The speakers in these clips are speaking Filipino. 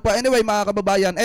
po, anyway mga kababayan,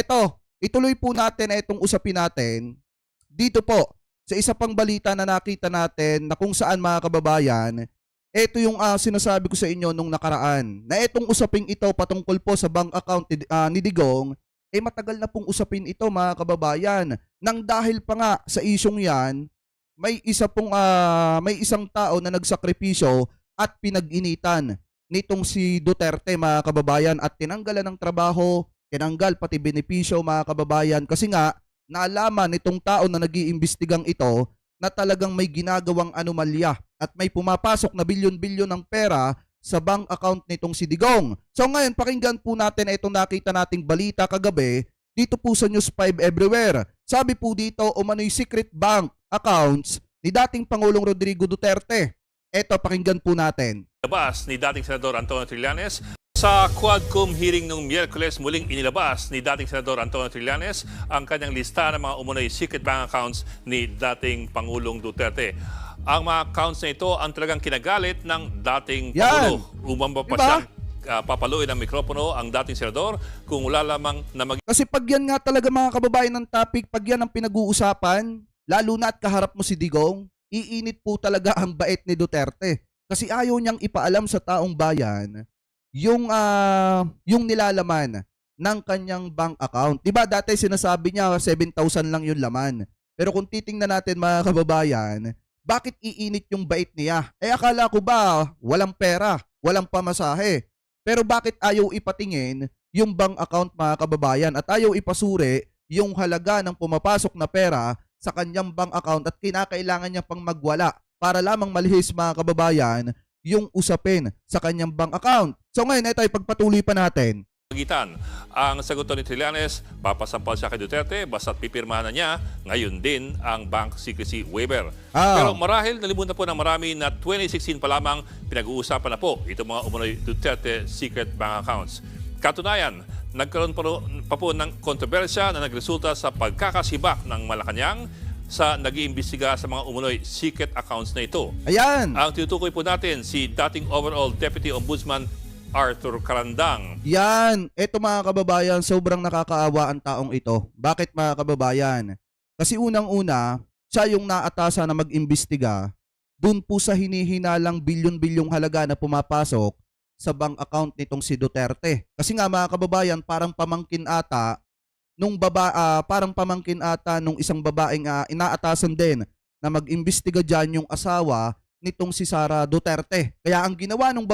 ituloy po natin itong usapin natin dito po sa isa pang balita na nakita natin na kung saan mga kababayan, ito yung sinasabi ko sa inyo nung nakaraan na itong usaping ito patungkol po sa bank account ni Digong, matagal na pong usapin ito mga kababayan. Nang dahil pa nga sa isyong yan, may isang tao na nagsakripisyo at pinag-initan nitong si Duterte mga kababayan at tinanggalan ng trabaho, tinanggal pati benepisyo mga kababayan kasi nga naalaman nitong tao na nag-iimbestigang ito na talagang may ginagawang anomalya at may pumapasok na bilyon-bilyon ng pera sa bank account nitong si Digong. So ngayon pakinggan po natin itong nakita nating balita kagabi dito po sa News 5 Everywhere. Sabi po dito umano'y secret bank accounts ni dating Pangulong Rodrigo Duterte. Ito pakinggan po natin. Labas ni dating Senador Antonio Trillanes. Sa Quadcom hearing noong Miyerkules, muling inilabas ni dating Senador Antonio Trillanes ang kanyang lista ng mga umunoy secret bank accounts ni dating Pangulong Duterte. Ang mga accounts na ito ang talagang kinagalit ng dating Pangulo. Umamba pa siyang papaluin ang mikropono ang dating senador kung wala lamang na Kasi pag yan nga talaga mga kababayan ng topic, pag yan ang pinag-uusapan, lalo na at kaharap mo si Digong, iinit po talaga ang bait ni Duterte. Kasi ayaw niyang ipaalam sa taong bayan yung nilalaman ng kanyang bank account. Diba dati sinasabi niya 7,000 lang yung laman. Pero kung titingnan natin mga kababayan, bakit iinit yung bait niya? Akala ko ba walang pera, walang pamasahe? Pero bakit ayaw ipatingin yung bank account mga kababayan at ayaw ipasuri yung halaga ng pumapasok na pera sa kanyang bank account at kinakailangan niya pang magwala para lamang malihis mga kababayan yung usapin sa kanyang bank account. So ngayon, ito ay pagpatuloy pa natin. Ang sagot ni Trillanes, papasampal siya kay Duterte basta't pipirmahan na niya ngayon din ang bank secrecy waiver. Pero marahil nalimutan po ng marami na 2016 pa lamang pinag-uusapan na po itong mga umunoy Duterte secret bank accounts. Katunayan, nagkaroon pa po ng kontrobersya na nagresulta sa pagkakasibak ng Malacanang sa nag-iimbestiga sa mga umunoy secret accounts na ito. Ayan! Ang tinutukoy po natin si dating overall Deputy Ombudsman Arthur Carandang. Yan! Ito mga kababayan, sobrang nakakaawa ang taong ito. Bakit mga kababayan? Kasi unang-una, siya yung naatasa na mag-imbestiga dun po sa hinihinalang bilyon-bilyong halaga na pumapasok sa bank account nitong si Duterte. Kasi nga mga kababayan, parang pamangkin ata nung isang babaeng inaatasan din na mag-imbestiga diyan yung asawa nitong si Sara Duterte. Kaya ang ginawa ng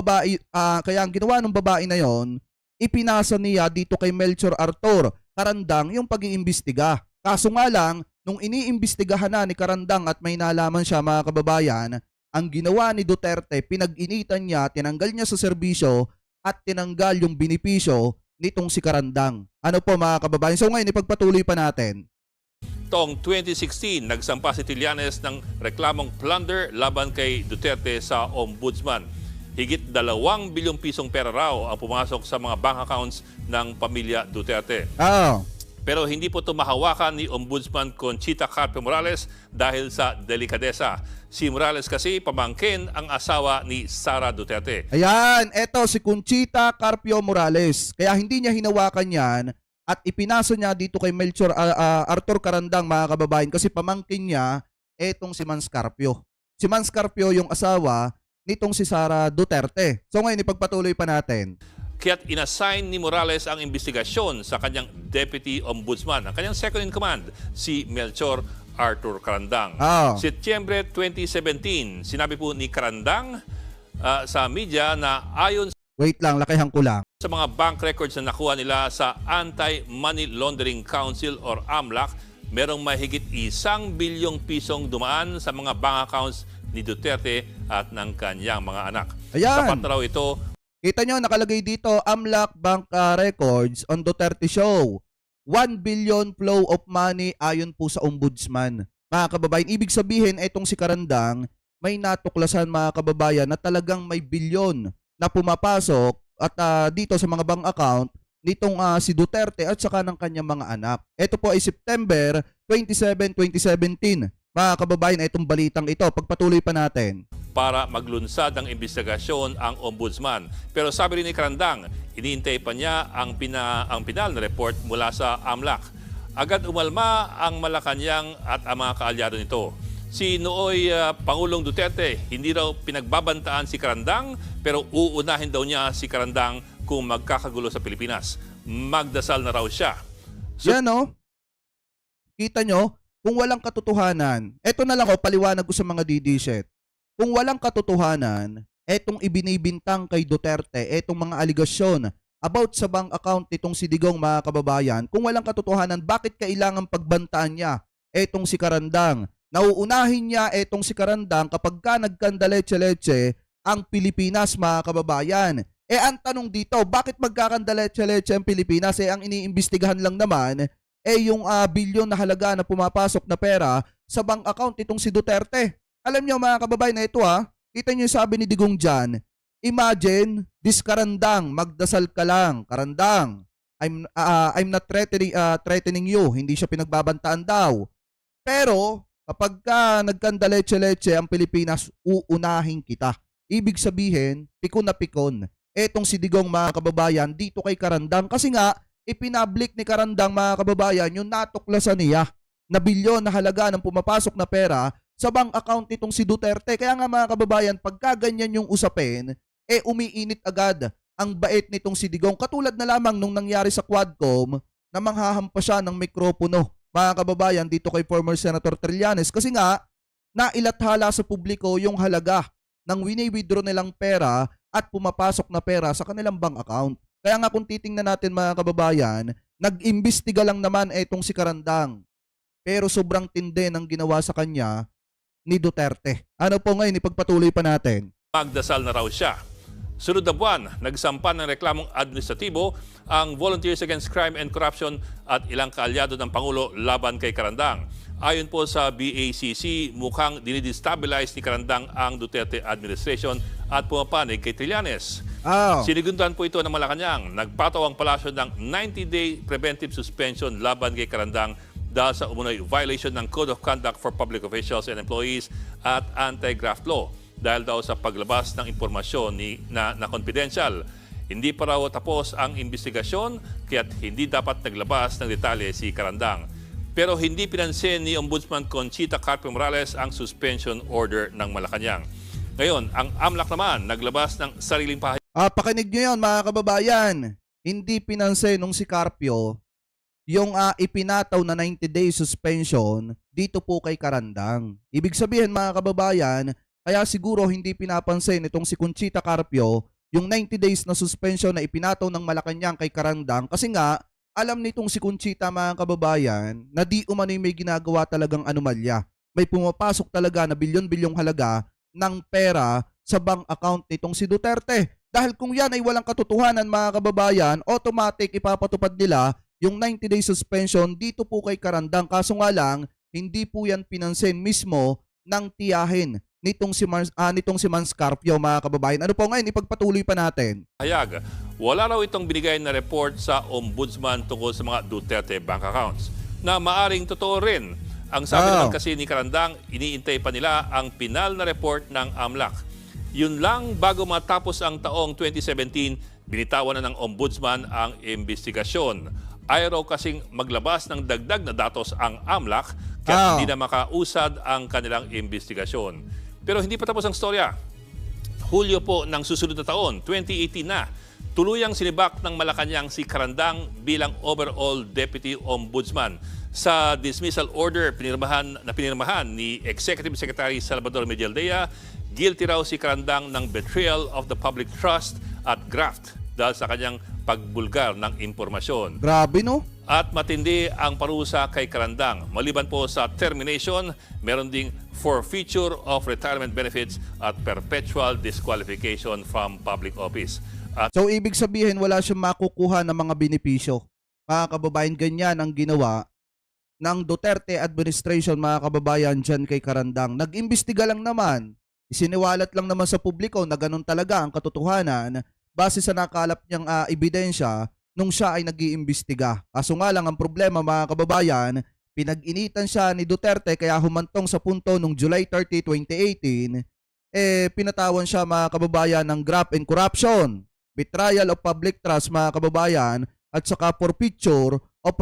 babae na yon, ipinasa niya dito kay Melchor Arthur Carandang yung pag-iimbestiga. Kaso nga lang, nung iniimbestigahan na ni Carandang at may nalaman siya mga kababayan, ang ginawa ni Duterte, pinag-initan niya, tinanggal niya sa serbisyo at tinanggal yung benepisyo nitong si Carandang. Ano po mga kababayan? So ngayon, ipagpatuloy pa natin. Taong 2016, nagsampa si Trillanes ng reklamong plunder laban kay Duterte sa Ombudsman. Higit 2 bilyong pisong pera raw ang pumasok sa mga bank accounts ng pamilya Duterte. Pero hindi po ito mahawakan ni Ombudsman Conchita Carpio Morales dahil sa delikadesa. Si Morales kasi pamangkin ang asawa ni Sara Duterte. Ayan, eto si Conchita Carpio Morales. Kaya hindi niya hinawakan yan at ipinasa niya dito kay Melchor Arthur Carandang mga kababayan kasi pamangkin niya etong si Mans Carpio. Si Mans Carpio yung asawa nitong si Sara Duterte. So ngayon ipagpatuloy pa natin. Kaya't inassign ni Morales ang investigasyon sa kanyang Deputy Ombudsman, ang kanyang second in command, si Melchor Arthur Carandang. Setyembre 2017, sinabi po ni Carandang sa media na ayon Wait lang, lakihan ko lang. sa mga bank records na nakuha nila sa Anti-Money Laundering Council or AMLAC, merong mahigit 1 bilyong pisong dumaan sa mga bank accounts ni Duterte at ng kanyang mga anak. Ayan. Sapat na raw ito. Kita nyo, nakalagay dito, AMLAC Bank Records on Duterte Show. 1 billion flow of money ayon po sa Ombudsman. Mga kababayan, ibig sabihin, itong si Carandang, may natuklasan mga kababayan na talagang may bilyon na pumapasok at dito sa mga bank account nitong si Duterte at saka ng kanyang mga anak. Ito po ay September 27, 2017. Mga kababayan, itong balitang ito, pagpatuloy pa natin. para maglunsad ng investigasyon ang ombudsman. Pero sabi rin ni Carandang, iniintay pa niya ang pinal na report mula sa AMLAC. Agad umalma ang Malacanang at ang mga kaalyado nito. Si nooy Pangulong Duterte, hindi raw pinagbabantaan si Carandang, pero uunahin daw niya si Carandang kung magkakagulo sa Pilipinas. Magdasal na raw siya. Yan no? Kita nyo, kung walang katotohanan, eto na lang paliwanag ko sa mga DDSet. Kung walang katotohanan, etong ibinibintang kay Duterte, etong mga aligasyon about sa bank account nitong si Digong, mga kababayan, kung walang katotohanan, bakit kailangan pagbantaan niya etong si Carandang? Nauunahin niya etong si Carandang kapag ka nagkandaletse-letse ang Pilipinas, mga kababayan. Ang tanong dito, bakit magkakandaletse-letse ang Pilipinas? Ang iniimbestigahan lang naman yung bilyon na halaga na pumapasok na pera sa bank account nitong si Duterte. Alam niyo mga kababayan na ito kita niyo yung sabi ni Digong dyan, imagine, this Carandang, magdasal ka lang, Carandang, I'm not threatening you, hindi siya pinagbabantaan daw. Pero kapag ka nagkandaletse-letse ang Pilipinas, uunahin kita. Ibig sabihin, pikon na pikon. Etong si Digong, mga kababayan, dito kay Carandang kasi nga, ipinablik ni Carandang, mga kababayan, yung natuklasan niya na bilyon na halaga ng pumapasok na pera sa bank account nitong si Duterte. Kaya nga mga kababayan, pagka ganyan yung usapin, umiinit agad ang bait nitong si Digong. Katulad na lamang nung nangyari sa Quadcom na manghahampa siya ng mikropono, mga kababayan, dito kay former Senator Trillanes. Kasi nga, nailathala sa publiko yung halaga ng wini-withdraw nilang pera at pumapasok na pera sa kanilang bank account. Kaya nga kung titingnan natin mga kababayan, nag-imbestiga lang naman etong si Carandang. Pero sobrang tindi ng ginawa sa kanya ni Duterte. Ano po ngayon, ipagpatuloy pa natin. Magdasal na raw siya. Sunod na buwan, nagsampa ng reklamong administratibo ang Volunteers Against Crime and Corruption at ilang kaalyado ng Pangulo laban kay Carandang. Ayon po sa BACC, mukhang dinidestabilize ni Carandang ang Duterte administration at pumapanig kay Trillanes. Sinigundan po ito ng Malacanang. Nagpataw ang palasyo ng 90-day preventive suspension laban kay Carandang dahil sa umunoy violation ng Code of Conduct for Public Officials and Employees at anti-graft law dahil daw sa paglabas ng impormasyon na confidential. Hindi pa raw tapos ang investigasyon kaya't hindi dapat naglabas ng detalye si Carandang. Pero hindi pinansin ni Ombudsman Conchita Carpio Morales ang suspension order ng Malacanang. Ngayon, ang AMLAC naman naglabas ng sariling pahayag. Pakinig nyo yun mga kababayan. Hindi pinansin nung si Carpio yung ipinataw na 90-day suspension dito po kay Carandang. Ibig sabihin mga kababayan, kaya siguro hindi pinapansin itong si Conchita Carpio yung 90 days na suspension na ipinataw ng Malacanang kay Carandang kasi nga alam nitong si Conchita mga kababayan na di umano'y may ginagawa talagang anomalya. May pumapasok talaga na bilyon-bilyong halaga ng pera sa bank account nitong si Duterte. Dahil kung yan ay walang katotohanan mga kababayan, automatic ipapatupad nila yung 90-day suspension dito po kay Carandang. Kaso nga lang, hindi po yan pinansin mismo ng tiyahin nitong si Mans Carpio mga kababayan. Ano po ngayon, ipagpatuloy pa natin. Hayag, wala raw itong binigay na report sa Ombudsman tungkol sa mga Duterte bank accounts na maaring totoo rin. Ang sabi naman kasi ni Carandang, iniintay pa nila ang pinal na report ng AMLAC. Yun lang bago matapos ang taong 2017, binitawan na ng Ombudsman ang investigasyon. Ayaw raw kasing maglabas ng dagdag na datos ang AMLAC kaya hindi na makausad ang kanilang investigasyon. Pero hindi pa tapos ang storya. Hulyo po ng susunod na taon, 2018 na, tuluyang sinibak ng Malacanang si Carandang bilang overall Deputy Ombudsman. Sa dismissal order pinirmahan ni Executive Secretary Salvador Medialdea, guilty raw si Carandang ng betrayal of the public trust at graft dahil sa kanyang pagbulgar ng impormasyon. Grabe no? At matindi ang parusa kay Carandang. Maliban po sa termination, meron ding forfeiture of retirement benefits at perpetual disqualification from public office. So ibig sabihin wala siyang makukuha ng mga benepisyo. Mga kababayan, ganyan ang ginawa ng Duterte administration mga kababayan dyan kay Carandang. Nag-imbestiga lang naman, isiniwalat lang naman sa publiko na ganun talaga ang katotohanan base sa nakalap niyang ebidensya nung siya ay nag-iimbestiga. Kaso nga lang ang problema mga kababayan, pinag-initan siya ni Duterte kaya humantong sa punto nung July 30, 2018, pinatawan siya mga kababayan ng graft and corruption, betrayal of public trust mga kababayan, at saka forfeiture of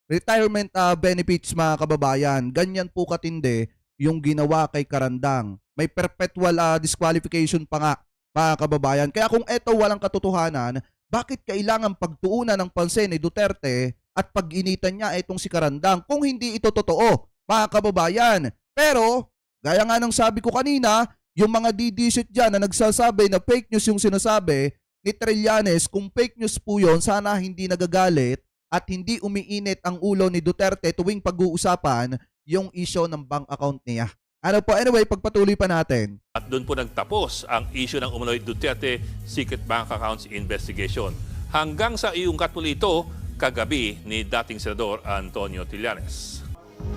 retirement benefits mga kababayan. Ganyan po katindi yung ginawa kay Karandang. May perpetual disqualification pa nga mga kababayan. Kaya kung eto walang katotohanan, bakit kailangan pagtuunan ng pansin ni Duterte at pag-initan niya itong si Karandang kung hindi ito totoo mga kababayan? Pero gaya nga ng sabi ko kanina, yung mga didisit dyan na nagsasabi na fake news yung sinasabi ni Trillanes, kung fake news po yun, sana hindi nagagalit at hindi umiinit ang ulo ni Duterte tuwing pag-uusapan yung issue ng bank account niya. Ano po, anyway, pagpatuloy pa natin. At doon po nagtapos ang issue ng umano'y Duterte Secret Bank Accounts Investigation. Hanggang sa iungkat muli ito kagabi ni dating Senador Antonio Trillanes.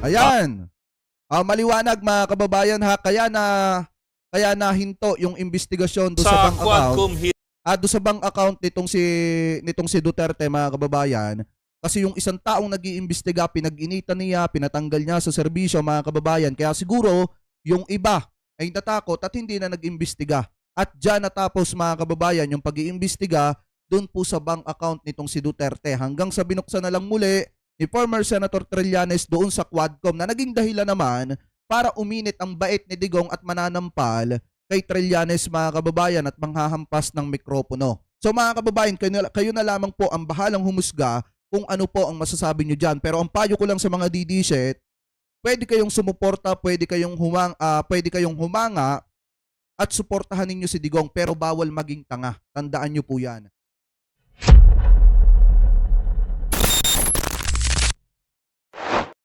Ayan. Maliwanag mga kababayan ha, kaya na hinto yung investigasyon do sa bank account. Do sa bank account nitong si Duterte mga kababayan. Kasi yung isang taong nag-iimbestiga, pinag-initan niya, pinatanggal niya sa serbisyo mga kababayan. Kaya siguro yung iba ay natakot at hindi na nag-imbestiga. At dyan natapos mga kababayan yung pag-iimbestiga doon po sa bank account nitong si Duterte. Hanggang sa binuksan na lang muli ni former Senator Trillanes doon sa Quadcom na naging dahilan naman para uminit ang bait ni Digong at mananampal kay Trillanes mga kababayan at manghahampas ng mikropono. So mga kababayan, kayo na lamang po ang bahalang humusga kung ano po ang masasabi nyo dyan. Pero ang payo ko lang sa mga didiset, pwede kayong sumuporta, pwede kayong humanga at suportahan ninyo si Digong pero bawal maging tanga. Tandaan nyo po yan.